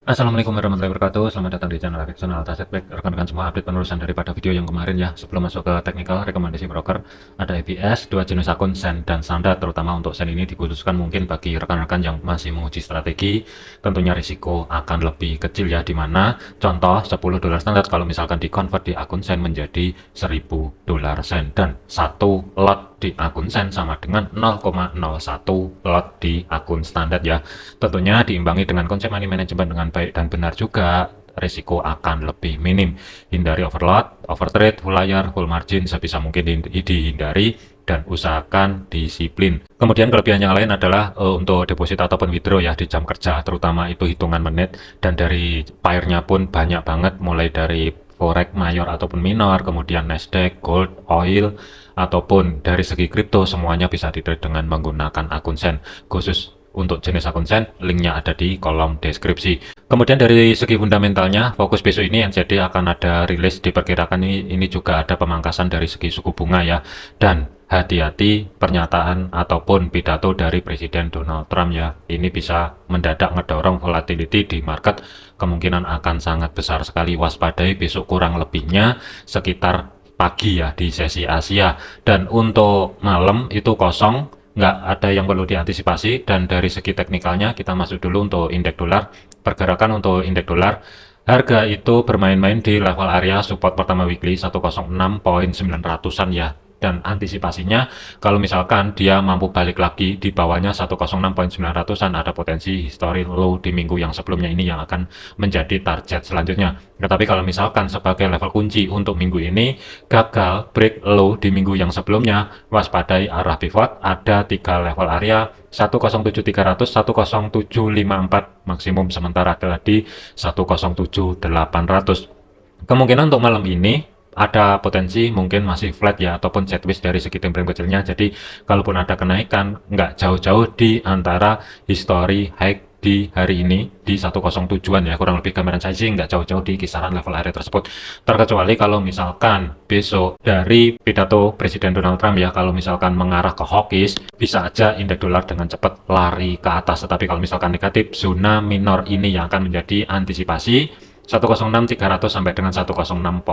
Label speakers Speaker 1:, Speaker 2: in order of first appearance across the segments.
Speaker 1: Assalamualaikum warahmatullahi wabarakatuh. Selamat datang di channel Reksional Asetback. Rekan-rekan semua, update penerusan daripada video yang kemarin ya. Sebelum masuk ke technical rekomendasi broker, ada ABS, dua jenis akun Sen dan Standar. Terutama untuk Sen ini dikhususkan mungkin bagi rekan-rekan yang masih menguji strategi. Tentunya risiko akan lebih kecil ya, dimana contoh $10 standar kalau misalkan di convert di akun Sen menjadi $1000 Sen, dan satu lot di akun Sen sama dengan 0,01 lot di akun standar ya. Tentunya diimbangi dengan konsep money management dengan baik dan benar juga, risiko akan lebih minim. Hindari overload, overtrade, full layar, full margin sebisa mungkin dihindari, dan usahakan disiplin. Kemudian kelebihan yang lain adalah untuk deposit ataupun withdraw ya di jam kerja, terutama itu hitungan menit, dan dari pairnya pun banyak banget, mulai dari forex mayor ataupun minor, kemudian Nasdaq, gold, oil, ataupun dari segi kripto semuanya bisa di-trade dengan menggunakan akun Sen. Khusus untuk jenis akun Sen, linknya ada di kolom deskripsi. Kemudian dari segi fundamentalnya, fokus besok ini NZD akan ada rilis, diperkirakan ini juga ada pemangkasan dari segi suku bunga ya. Dan hati-hati pernyataan ataupun pidato dari Presiden Donald Trump ya. Ini bisa mendadak ngedorong volatility di market, kemungkinan akan sangat besar sekali. Waspadai besok kurang lebihnya sekitar pagi ya di sesi Asia. Dan untuk malam itu kosong, nggak ada yang perlu diantisipasi. Dan dari segi teknikalnya kita masuk dulu untuk indeks dolar. Pergerakan untuk indeks dolar, harga itu bermain-main di level area support pertama weekly 106.900-an ya. Dan antisipasinya kalau misalkan dia mampu balik lagi di bawahnya 106.900-an, ada potensi history low di minggu yang sebelumnya ini yang akan menjadi target selanjutnya. Tetapi kalau misalkan sebagai level kunci untuk minggu ini gagal break low di minggu yang sebelumnya, waspadai arah pivot. Ada tiga level area, 107.300, 10754, maksimum sementara adalah di 107.800. Kemungkinan untuk malam ini ada potensi mungkin masih flat ya, ataupun sideways dari segi time frame kecilnya. Jadi kalaupun ada kenaikan, nggak jauh-jauh di antara history high di hari ini di 107-an ya, kurang lebih gambaran saya sih nggak jauh-jauh di kisaran level area tersebut. Terkecuali kalau misalkan besok dari pidato Presiden Donald Trump ya, kalau misalkan mengarah ke hawkish, bisa aja indeks dolar dengan cepat lari ke atas. Tetapi kalau misalkan negatif, zona minor ini yang akan menjadi antisipasi, 106.300 sampai dengan 106.15.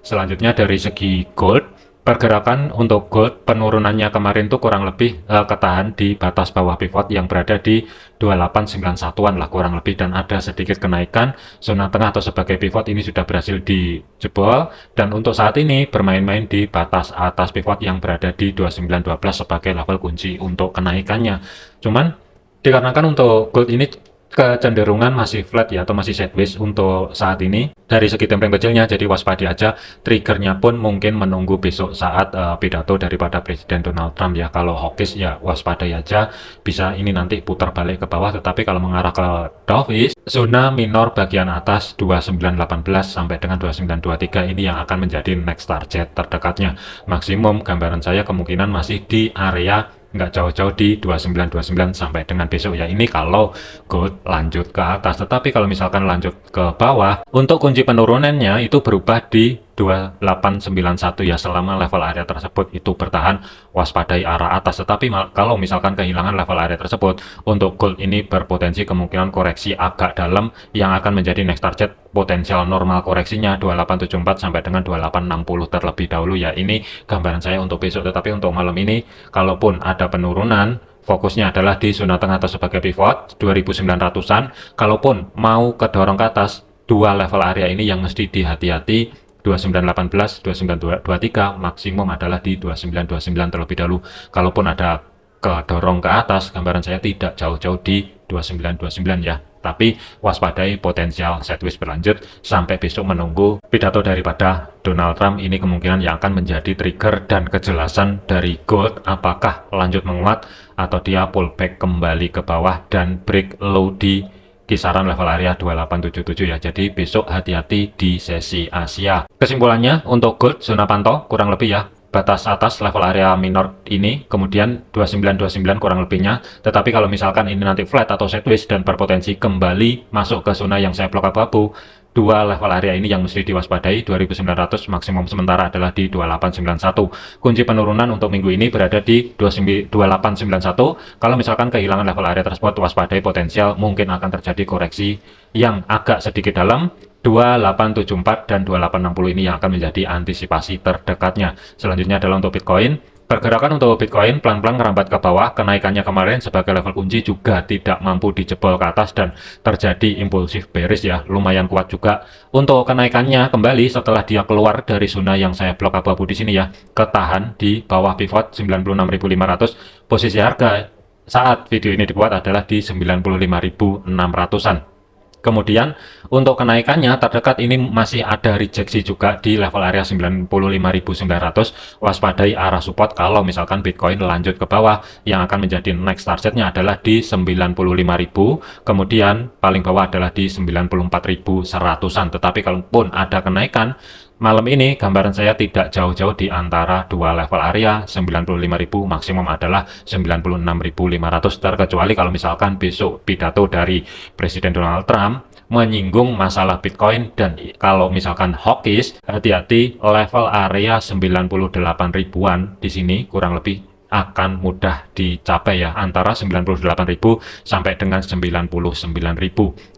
Speaker 1: Selanjutnya dari segi gold, pergerakan untuk gold penurunannya kemarin tuh kurang lebih ketahan di batas bawah pivot yang berada di 2891-an lah kurang lebih, dan ada sedikit kenaikan. Zona tengah atau sebagai pivot ini sudah berhasil dijebol, dan untuk saat ini bermain-main di batas atas pivot yang berada di 2912 sebagai level kunci untuk kenaikannya. Cuman dikarenakan untuk gold ini kecenderungan masih flat ya, atau masih sideways untuk saat ini dari segi time frame kecilnya, jadi waspada aja. Triggernya pun mungkin menunggu besok saat pidato daripada Presiden Donald Trump ya. Kalau hawkish ya waspadai aja, bisa ini nanti putar balik ke bawah. Tetapi kalau mengarah ke dovish, zona minor bagian atas 2918 sampai dengan 2923 ini yang akan menjadi next target terdekatnya. Maksimum gambaran saya kemungkinan masih di area nggak jauh-jauh di 2929 sampai dengan besok ya. Ini kalau gold lanjut ke atas. Tetapi kalau misalkan lanjut ke bawah, untuk kunci penurunannya itu berubah di 2891 ya. Selama level area tersebut itu bertahan, waspadai arah atas. Tetapi kalau misalkan kehilangan level area tersebut, untuk gold ini berpotensi kemungkinan koreksi agak dalam yang akan menjadi next target. Potensial normal koreksinya 2874 sampai dengan 2860 terlebih dahulu ya. Ini gambaran saya untuk besok. Tetapi untuk malam ini kalaupun ada penurunan, fokusnya adalah di zona tengah atau sebagai pivot 2900-an. Kalaupun mau kedorong ke atas, dua level area ini yang mesti dihati-hati, 2918, 2923, maksimum adalah di 2929 terlebih dahulu. Kalaupun ada kedorong ke atas, gambaran saya tidak jauh-jauh di 2929 ya. Tapi waspadai potensial sideways berlanjut sampai besok menunggu pidato daripada Donald Trump. Ini kemungkinan yang akan menjadi trigger dan kejelasan dari gold, apakah lanjut menguat atau dia pullback kembali ke bawah dan break low di kisaran level area 2877 ya. Jadi besok hati-hati di sesi Asia. Kesimpulannya untuk gold, zona pantau kurang lebih ya batas atas level area minor ini, kemudian 2929 kurang lebihnya. Tetapi kalau misalkan ini nanti flat atau sideways dan berpotensi kembali masuk ke zona yang saya blok abu-abu dua level area ini yang mesti diwaspadai. 2900 maksimum sementara adalah di 2891. Kunci penurunan untuk minggu ini berada di 2891. Kalau misalkan kehilangan level area tersebut, waspadai potensial mungkin akan terjadi koreksi yang agak sedikit dalam. 2874 dan 2860 ini yang akan menjadi antisipasi terdekatnya. Selanjutnya adalah untuk Bitcoin. Pergerakan untuk Bitcoin pelan-pelan merambat ke bawah. Kenaikannya kemarin sebagai level kunci juga tidak mampu dijebol ke atas dan terjadi impulsif bearish ya, lumayan kuat juga. Untuk kenaikannya kembali setelah dia keluar dari zona yang saya blok abu-abu di sini ya, ketahan di bawah pivot 96.500. Posisi harga saat video ini dibuat adalah di 95.600-an. Kemudian untuk kenaikannya terdekat ini masih ada rejeksi juga di level area 95.900. Waspadai arah support kalau misalkan Bitcoin lanjut ke bawah, yang akan menjadi next targetnya adalah di 95.000. Kemudian paling bawah adalah di 94.100-an. Tetapi kalaupun ada kenaikan malam ini, gambaran saya tidak jauh-jauh di antara dua level area. 95.000 maksimum adalah 96.500, terkecuali kalau misalkan besok pidato dari Presiden Donald Trump menyinggung masalah Bitcoin, dan kalau misalkan hawkish, hati-hati, level area 98 ribuan di sini kurang lebih akan mudah dicapai ya, antara 98.000 sampai dengan 99.000.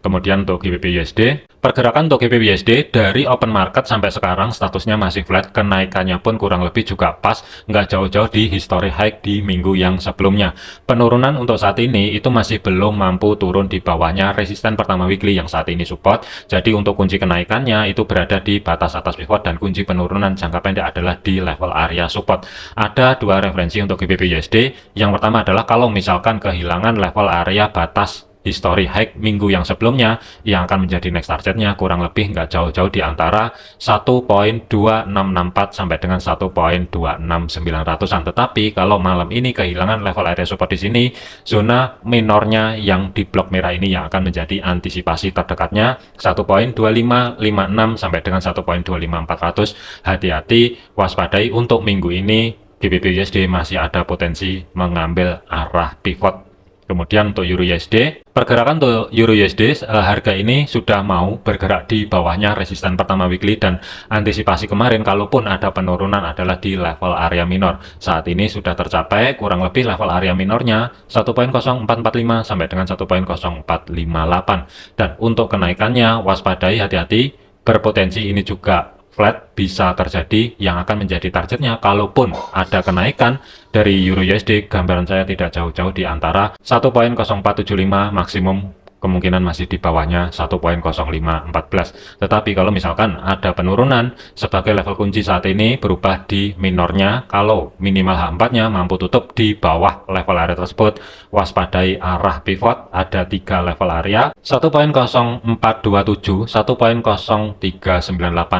Speaker 1: Kemudian untuk GBP USD, pergerakan untuk GBP USD dari open market sampai sekarang statusnya masih flat, kenaikannya pun kurang lebih juga pas, nggak jauh-jauh di history high di minggu yang sebelumnya. Penurunan untuk saat ini itu masih belum mampu turun di bawahnya resisten pertama weekly yang saat ini support. Jadi untuk kunci kenaikannya itu berada di batas atas pivot, dan kunci penurunan jangka pendek adalah di level area support. Ada dua referensi untuk GBP USD. Yang pertama adalah kalau misalkan kehilangan level area batas history high minggu yang sebelumnya, yang akan menjadi next targetnya kurang lebih nggak jauh-jauh di antara 1.2664 sampai dengan 1.26900-an. Tetapi kalau malam ini kehilangan level area support di sini, zona minornya yang di blok merah ini yang akan menjadi antisipasi terdekatnya 1.2556 sampai dengan 1.25400. Hati-hati, waspadai untuk minggu ini GBP USD masih ada potensi mengambil arah pivot. Kemudian untuk Euro USD, pergerakan untuk Euro USD harga ini sudah mau bergerak di bawahnya resisten pertama weekly, dan antisipasi kemarin kalaupun ada penurunan adalah di level area minor. Saat ini sudah tercapai kurang lebih level area minornya 1.0445 sampai dengan 1.0458. Dan untuk kenaikannya waspadai, hati-hati, berpotensi ini juga flat bisa terjadi, yang akan menjadi targetnya kalaupun ada kenaikan dari Euro USD. Gambaran saya tidak jauh-jauh di antara 1.0475 maksimum, kemungkinan masih di bawahnya 1.0514. Tetapi kalau misalkan ada penurunan sebagai level kunci saat ini berubah di minornya, kalau minimal H4-nya mampu tutup di bawah level area tersebut, waspadai arah pivot. Ada tiga level area, 1.0427, 1.0398,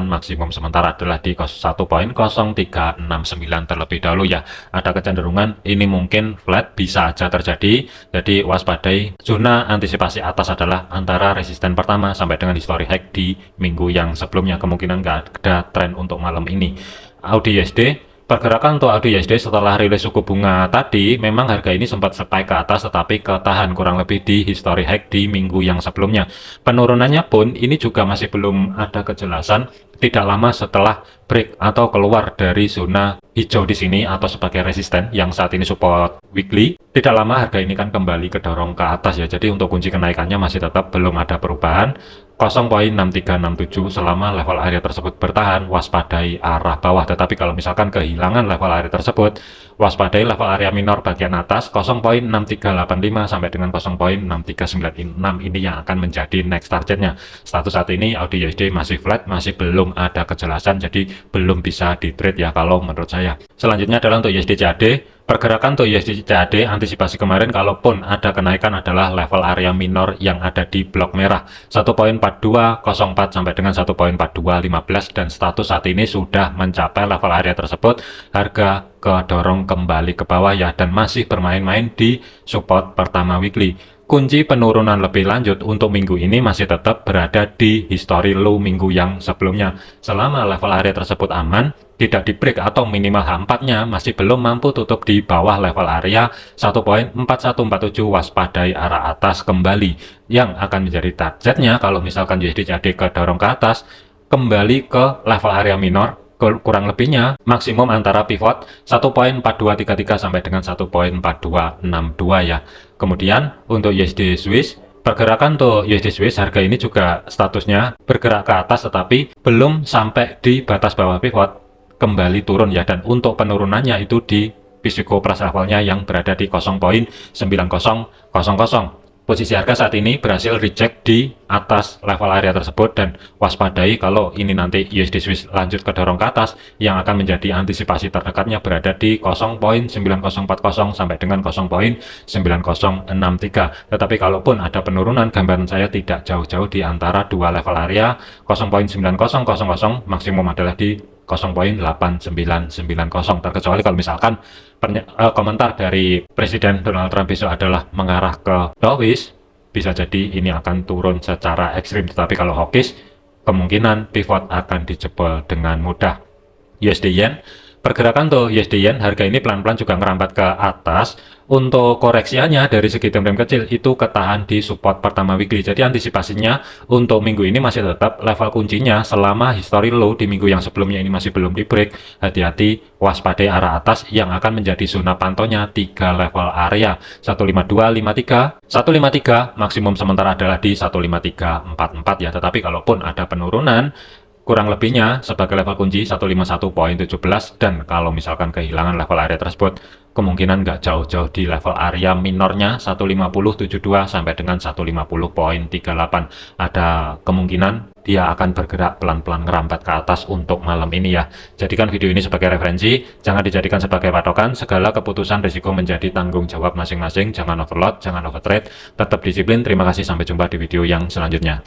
Speaker 1: maksimum sementara adalah di 1.0369 terlebih dahulu ya. Ada kecenderungan ini mungkin flat, bisa aja terjadi. Jadi waspadai, zona antisipasi atas adalah antara resisten pertama sampai dengan history high di minggu yang sebelumnya. Kemungkinan nggak ada tren untuk malam ini. AUD USD, pergerakan untuk AUD USD setelah rilis suku bunga tadi, memang harga ini sempat spike ke atas tetapi ketahan kurang lebih di history high di minggu yang sebelumnya. Penurunannya pun ini juga masih belum ada kejelasan. Tidak lama setelah break atau keluar dari zona hijau di sini atau sebagai resisten yang saat ini support weekly, tidak lama harga ini kan kembali kedorong ke atas ya. Jadi untuk kunci kenaikannya masih tetap belum ada perubahan. 0.6367 selama level area tersebut bertahan, waspadai arah bawah. Tetapi kalau misalkan kehilangan level area tersebut, waspadai level area minor bagian atas 0.6385 sampai dengan 0.6396. Ini yang akan menjadi next targetnya. Status saat ini AUD USD masih flat, masih belum ada kejelasan, jadi belum bisa di trade ya kalau menurut saya. Selanjutnya adalah untuk USD CAD. Pergerakan untuk USD CAD antisipasi kemarin kalaupun ada kenaikan adalah level area minor yang ada di blok merah 1.4204 sampai dengan 1.4215, dan status saat ini sudah mencapai level area tersebut. Harga kedorong kembali ke bawah ya, dan masih bermain-main di support pertama weekly. Kunci penurunan lebih lanjut untuk minggu ini masih tetap berada di history low minggu yang sebelumnya. Selama level area tersebut aman, tidak di break atau minimal H4-nya masih belum mampu tutup di bawah level area 1.4147, waspadai arah atas kembali yang akan menjadi targetnya kalau misalkan USD jadi kedorong ke atas kembali ke level area minor. Kurang lebihnya maksimum antara pivot 1.4233 sampai dengan 1.4262 ya. Kemudian untuk USD Swiss, pergerakan untuk USD Swiss harga ini juga statusnya bergerak ke atas tetapi belum sampai di batas bawah pivot, kembali turun ya, dan untuk penurunannya itu di physical price levelnya yang berada di 0.9000. Posisi harga saat ini berhasil reject di atas level area tersebut, dan waspadai kalau ini nanti USD Swiss lanjut ke dorong ke atas, yang akan menjadi antisipasi terdekatnya berada di 0.9040 sampai dengan 0.9063. Tetapi kalaupun ada penurunan, gambaran saya tidak jauh-jauh di antara dua level area 0.9000, maksimum adalah di 0.8990, terkecuali kalau misalkan komentar dari Presiden Donald Trump besok adalah mengarah ke dovish, bisa jadi ini akan turun secara ekstrim. Tetapi kalau hawkish, kemungkinan pivot akan dijebol dengan mudah. USD Yen, pergerakan tuh USD Yen harga ini pelan-pelan juga merambat ke atas. Untuk koreksinya dari segi time frame kecil itu ketahan di support pertama weekly. Jadi antisipasinya untuk minggu ini masih tetap level kuncinya selama history low di minggu yang sebelumnya ini masih belum di break. Hati-hati, waspadai arah atas yang akan menjadi zona pantaunya 3 level area 15253, 153, maksimum sementara adalah di 15344 ya. Tetapi kalaupun ada penurunan, kurang lebihnya sebagai level kunci 151.17, dan kalau misalkan kehilangan level area tersebut, kemungkinan nggak jauh-jauh di level area minornya 150.72 sampai dengan 150.38. Ada kemungkinan dia akan bergerak pelan-pelan ngerambat ke atas untuk malam ini ya. Jadikan video ini sebagai referensi, jangan dijadikan sebagai patokan. Segala keputusan risiko menjadi tanggung jawab masing-masing. Jangan overload, jangan overtrade, tetap disiplin. Terima kasih, sampai jumpa di video yang selanjutnya.